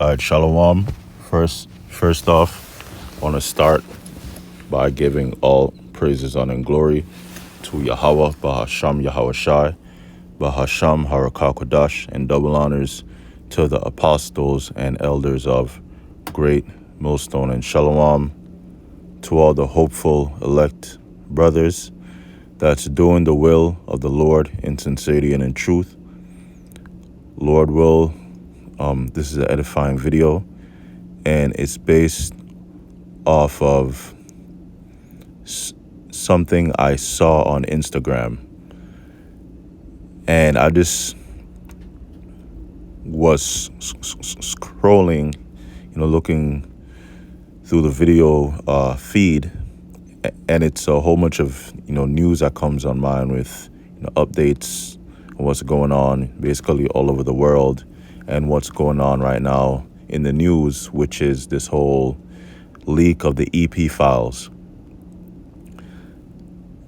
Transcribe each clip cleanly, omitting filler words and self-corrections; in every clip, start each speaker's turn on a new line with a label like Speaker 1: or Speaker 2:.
Speaker 1: All right, Shalom. First off, I want to start by giving all praises, honor, and glory to Yahweh, Bahasham Yahweh Shai, Bahasham Harakakodash, and double honors to the apostles and elders of Great Millstone, and Shalom to all the hopeful elect brothers that's doing the will of the Lord in sincerity and in truth. Lord will, this is an edifying video, and it's based off of something I saw on Instagram. And I just was scrolling, looking through the video feed, and it's a whole bunch of, news that comes on mine with, updates on what's going on basically all over the world and what's going on right now in the news, which is this whole leak of the EP files.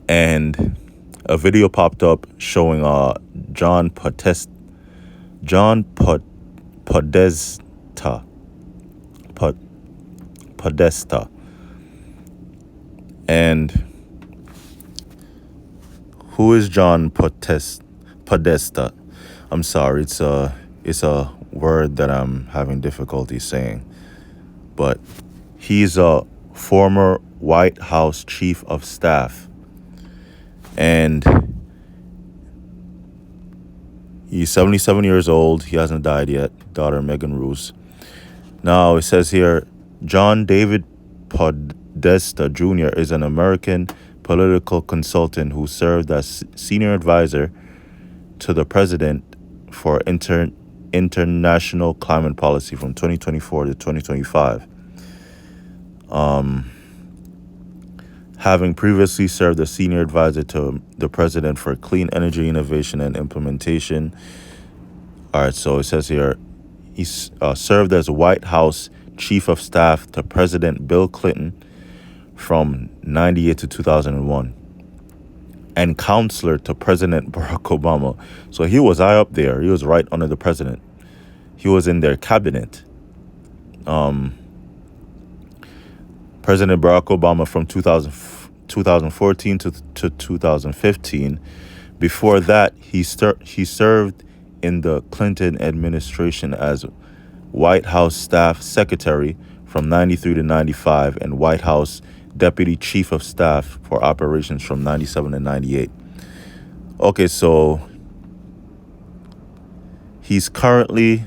Speaker 1: And a video popped up showing John Podesta, and who is John Podesta? I'm sorry, it's a word that I'm having difficulty saying, but he's a former White House chief of staff, and he's 77 years old. He hasn't died yet. Daughter Megan Roos. Now it says here, John David Podesta Jr. is an American political consultant who served as senior advisor to the president for international climate policy from 2024 to 2025. Having previously served as senior advisor to the president for clean energy innovation and implementation. All right, so it says here, he served as White House chief of staff to President Bill Clinton from 1998 to 2001, and counselor to President Barack Obama. So he was high up there. He was right under the president. He was in their cabinet. President Barack Obama from 2014 to 2015. Before that, he served in the Clinton administration as White House staff secretary from 93 to 95 and White House deputy chief of staff for operations from 97 to 98. Okay, so he's currently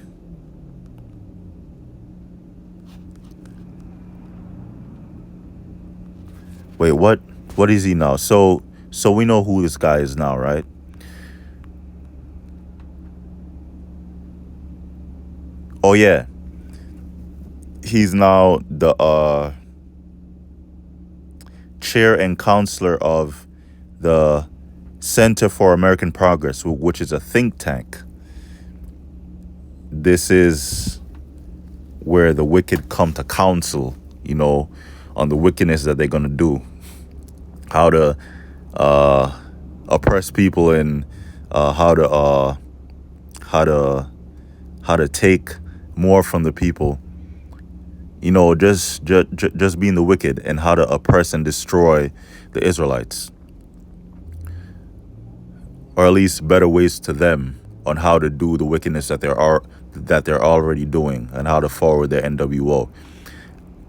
Speaker 1: what is he now? So we know who this guy is now, right? Oh yeah. He's now the chair and counselor of the Center for American Progress, which is a think tank. This is where the wicked come to counsel, on the wickedness that they're going to do, how to oppress people, and how to take more from the people. Just being the wicked, and how to oppress and destroy the Israelites, or at least better ways to them on how to do the wickedness that they're already doing, and how to forward their NWO.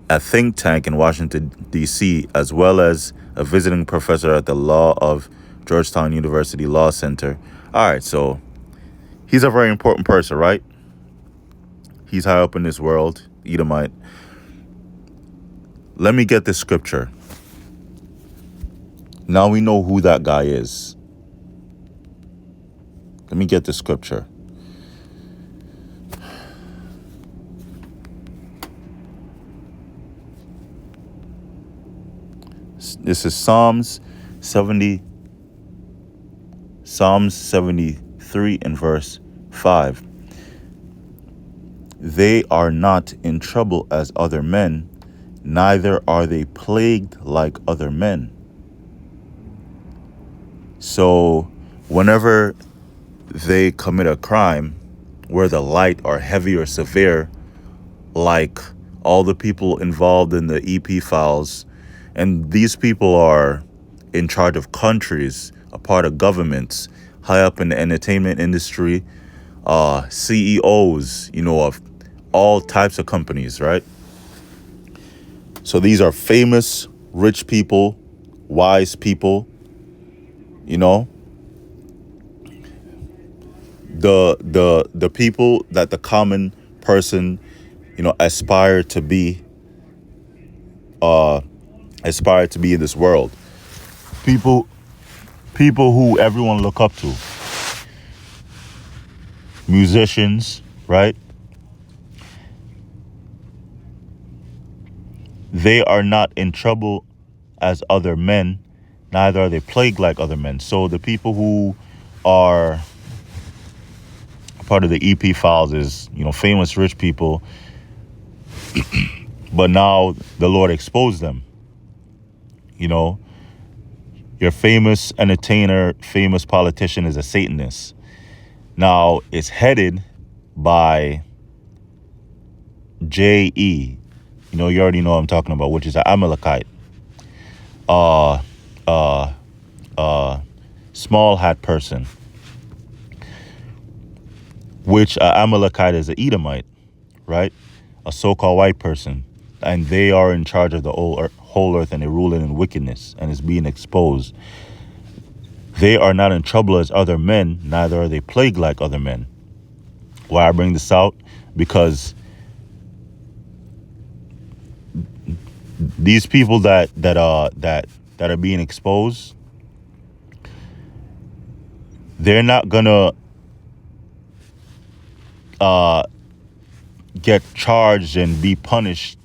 Speaker 1: A think tank in Washington, D.C., as well as a visiting professor at the Law of Georgetown University Law Center. All right, so he's a very important person, right? He's high up in this world, Edomite. Let me get this scripture. Now we know who that guy is. Let me get the scripture. This is Psalms 73 and verse 5. They are not in trouble as other men, neither are they plagued like other men. So whenever they commit a crime where the light or heavy or severe like all the people involved in the EP files. And these people are in charge of countries, a part of governments, high up in the entertainment industry, CEOs, of all types of companies, right? So these are famous, rich people, wise people, you know, the people that the common person, aspire to be in this world. People people who everyone look up to. Musicians, right? They are not in trouble as other men, neither are they plagued like other men. So the people who are part of the EP files is, famous rich people, but now the Lord exposed them. Your famous entertainer, famous politician is a Satanist. Now it's headed by J.E. You already know what I'm talking about, which is an Amalekite. Small hat person, which Amalekite is an Edomite, right? A so-called white person. And they are in charge of the whole earth, and they're ruling in wickedness, and it's being exposed. They are not in trouble as other men, neither are they plagued like other men. Why I bring this out? Because these people that are being exposed, they're not gonna get charged and be punished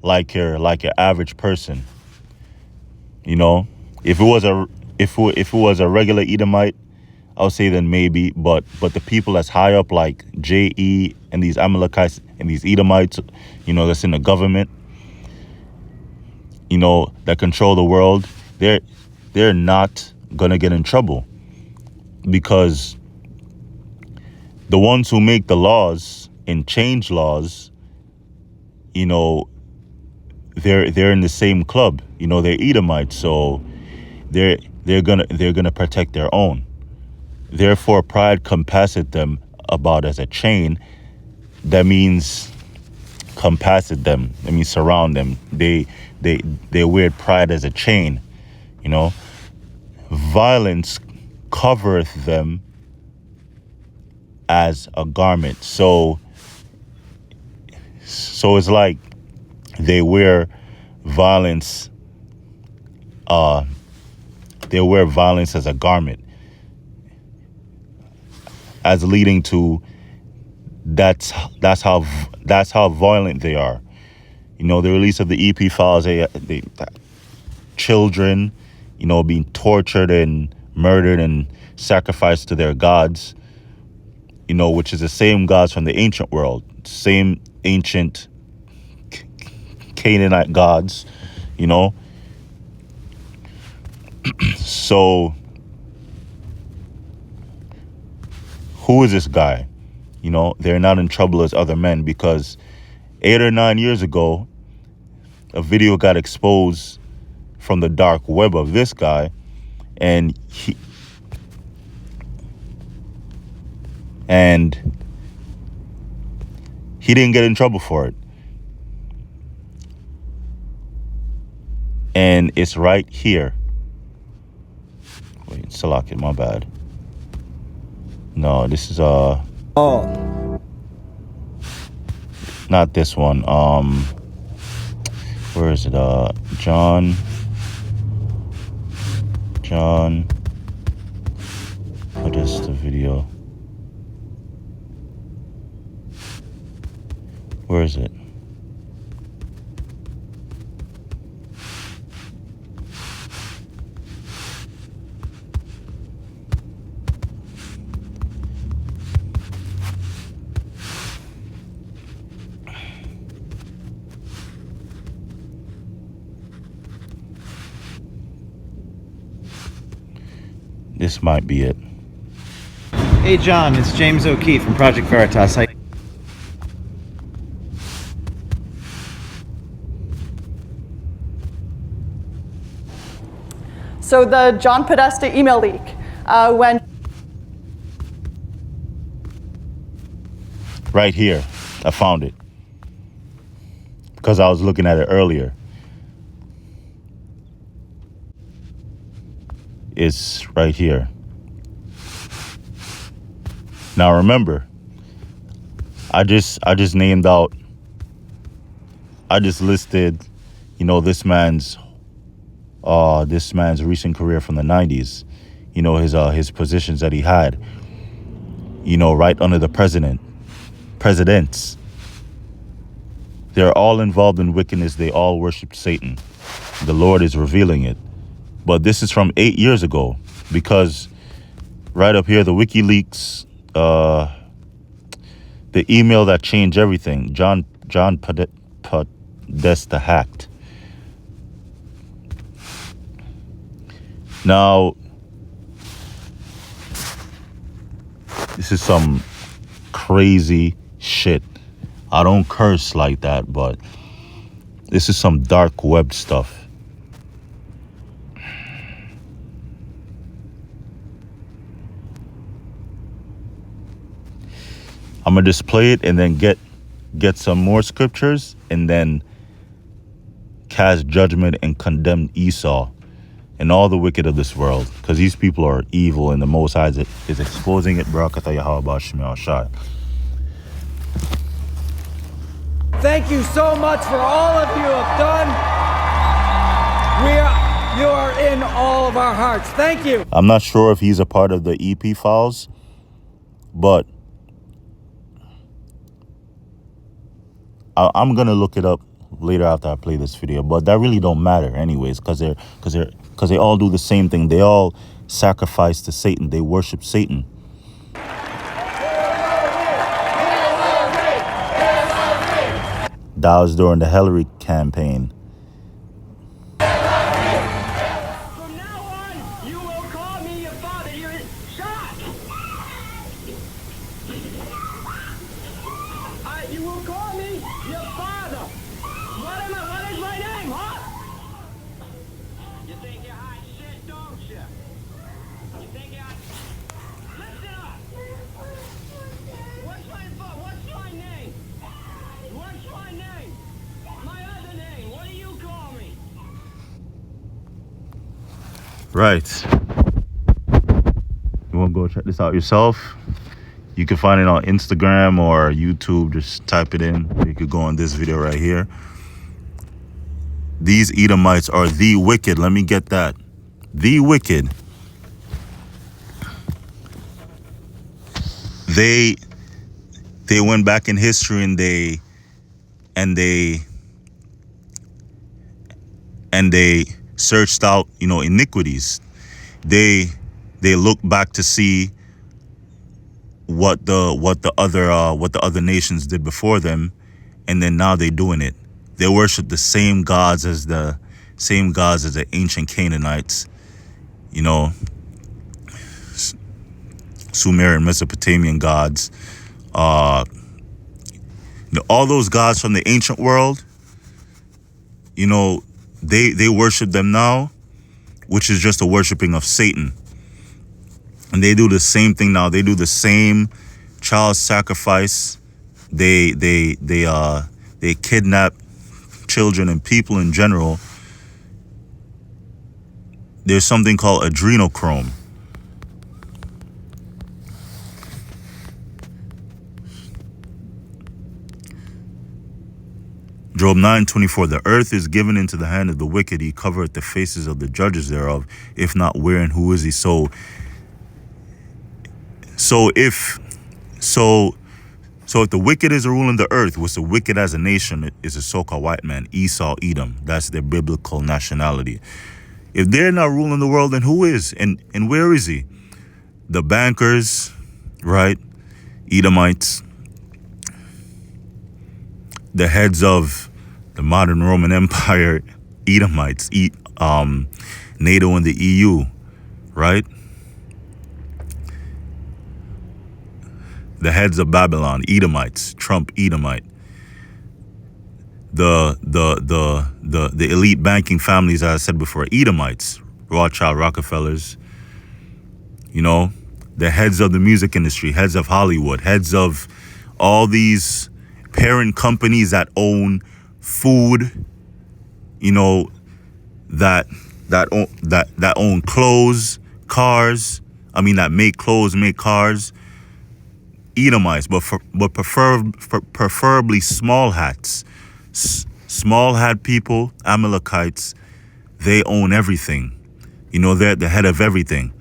Speaker 1: like your average person. If it was a regular Edomite, I would say then maybe, but the people that's high up like J.E. and these Amalekites and these Edomites, that's in the government, that control the world, they're not gonna get in trouble, because the ones who make the laws and change laws, they're in the same club. They're Edomites, so they're gonna protect their own. Therefore, pride compasseth them about as a chain. That means compasseth them. That means surround them. They wear pride as a chain. Violence covereth them as a garment. So it's like they wear violence. They wear violence as a garment, as leading to that's how violent they are. The release of the EP files, they children, being tortured and murdered and sacrificed to their gods, which is the same gods from the ancient world, same ancient Canaanite gods, So who is this guy? They're not in trouble as other men, because 8 or 9 years ago, a video got exposed from the dark web of this guy, and he didn't get in trouble for it. And it's right here. Wait, Salakit, my bad. No, this is not this one. Where is it? John Podesta video. Where is it? This might be it.
Speaker 2: Hey John, it's James O'Keefe from Project Veritas. So the John Podesta email leak, when
Speaker 1: right here, I found it because I was looking at it earlier. It's right here. Now remember, I just named out, I just listed, you know, this man's recent career from the 90s, you know, his positions that he had, you know, right under the presidents. They're all involved in wickedness. They all worship Satan. The Lord is revealing it. But this is from 8 years ago, because right up here, the WikiLeaks, the email that changed everything, John Podesta hacked. Now, this is some crazy shit. I don't curse like that, but this is some dark web stuff. I'm going to display it and then get some more scriptures and then cast judgment and condemn Esau and all the wicked of this world, because these people are evil and the Most High is exposing it.
Speaker 3: Thank you so much for all of you have done. You are in all of our hearts. Thank you.
Speaker 1: I'm not sure if he's a part of the EP files, but I'm gonna look it up later after I play this video. But that really don't matter anyways, because they all do the same thing. They all sacrifice to Satan. They worship Satan. That was during the Hillary campaign.
Speaker 3: From now on, you will call me your father. You're shot. You will call me your father. What is my name, huh? You think you're hot shit, don't you? You think you're hot... Listen up. What's my name? What's my name? My other name. What do you call me?
Speaker 1: Right. You want to go check this out yourself? You can find it on Instagram or YouTube. Just type it in. You could go on this video right here. These Edomites are the wicked. Let me get that. The wicked. They went back in history and they searched out, you know, iniquities. They looked back to see what the other nations did before them, and then now they're doing it. They worship the same gods as the ancient Canaanites, you know, Sumerian, Mesopotamian gods, you know, all those gods from the ancient world. You know, they worship them now, which is just a worshiping of Satan. And they do the same thing now. They do the same child sacrifice. They kidnap children and people in general. There's something called adrenochrome. Job 9:24, the earth is given into the hand of the wicked. He covereth the faces of the judges thereof. If not, where and who is he? So if the wicked is ruling the earth, which the wicked as a nation is a so-called white man, Esau, Edom. That's their biblical nationality. If they're not ruling the world, then who is? And where is he? The bankers, right? Edomites. The heads of the modern Roman Empire, Edomites, NATO and the EU, right? The heads of Babylon, Edomites, Trump, Edomite. The elite banking families, as I said before, Edomites, Rothschild Rockefellers, you know, the heads of the music industry, heads of Hollywood, heads of all these parent companies that own food, you know, that own clothes, cars. I mean, that make clothes, make cars. Edomites, but preferably small hats. Small hat people, Amalekites, they own everything. You know, they're the head of everything.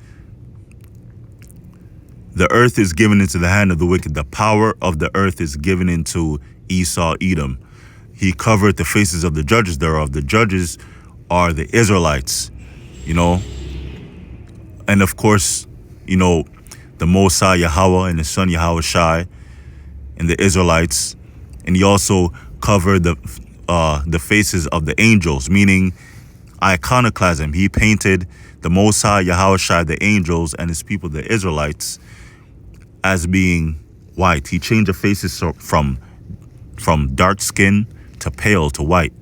Speaker 1: The earth is given into the hand of the wicked. The power of the earth is given into Esau, Edom. He covered the faces of the judges thereof. The judges are the Israelites, you know. And of course, you know, the Most High Yahweh and his son Yahweh Shai and the Israelites. And he also covered the faces of the angels, meaning iconoclasm. He painted the Most High Yahweh Shai, the angels, and his people, the Israelites, as being white. He changed the faces from dark skin to pale to white.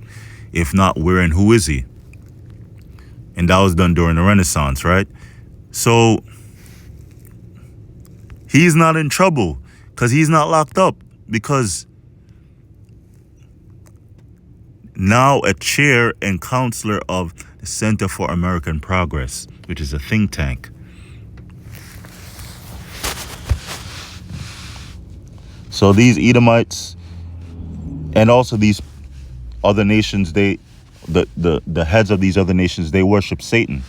Speaker 1: If not, where and who is he? And that was done during the Renaissance, right? So he's not in trouble because he's not locked up, because now a chair and counselor of the Center for American Progress, which is a think tank. So these Edomites and also these other nations, the heads of these other nations, they worship Satan.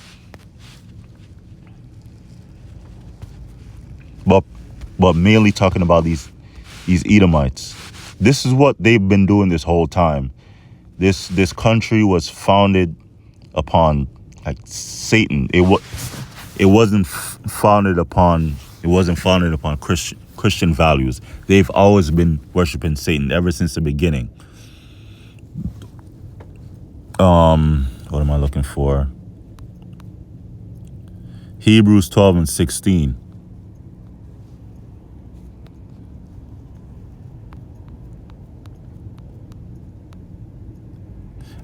Speaker 1: But mainly talking about these Edomites. This is what they've been doing this whole time. This country was founded upon like Satan. It wasn't founded upon Christian values. They've always been worshiping Satan ever since the beginning. What am I looking for? Hebrews 12 and 16.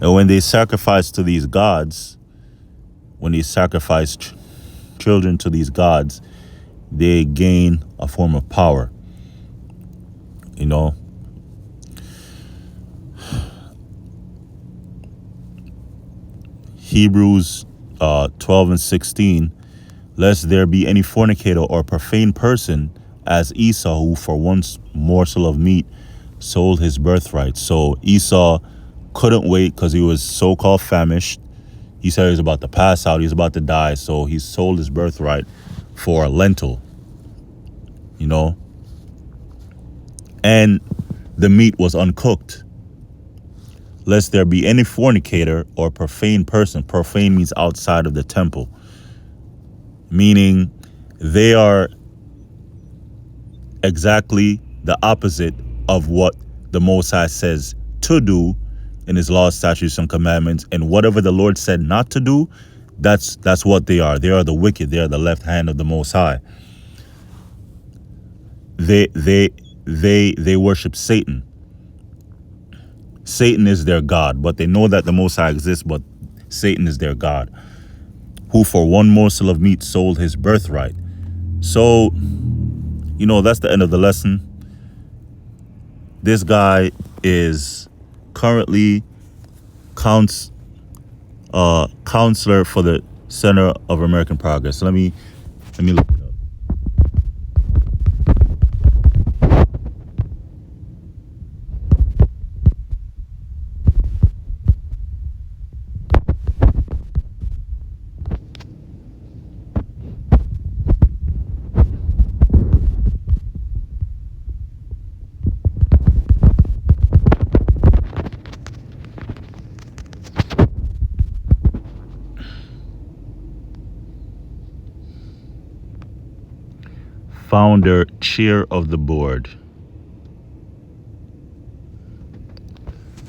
Speaker 1: And when they sacrifice to these gods, when they sacrifice children to these gods, they gain a form of power. You know? Hebrews 12 and 16, lest there be any fornicator or profane person as Esau, who for one morsel of meat sold his birthright. So Esau couldn't wait because he was so-called famished. He said he was about to pass out. He was about to die. So he sold his birthright for a lentil, you know. And the meat was uncooked. Lest there be any fornicator or profane person. Profane means outside of the temple. Meaning they are exactly the opposite of what the Most High says to do in his laws, statutes, and commandments. And whatever the Lord said not to do, that's what they are. They are the wicked. They are the left hand of the Most High. They worship Satan. Satan is their God, but they know that the Most High exists, but Satan is their God, who for one morsel of meat sold his birthright. So, you know, that's the end of the lesson. This guy is currently counselor for the Center of American Progress. Let me look it up. Founder, chair of the board.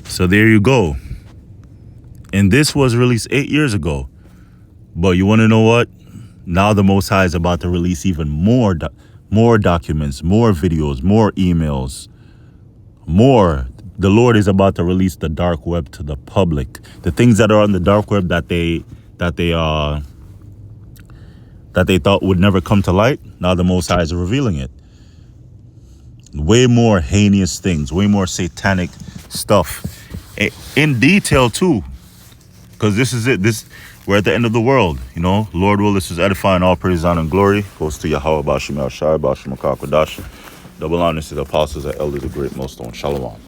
Speaker 1: So there you go. And this was released 8 years ago. But you want to know what? Now the Most High is about to release even more documents, more videos, more emails, more. The Lord is about to release the dark web to the public. The things that are on the dark web that they that they thought would never come to light, now the Most High is revealing it. Way more heinous things, way more satanic stuff, in detail too. Because this is it. We're at the end of the world. You know, Lord will, this is edifying. All praise, honor, and glory goes to Yahweh, Bashim Yahshai, Bashim Akakwadash. Double honors to the apostles and elders, the great millstone. Shalom.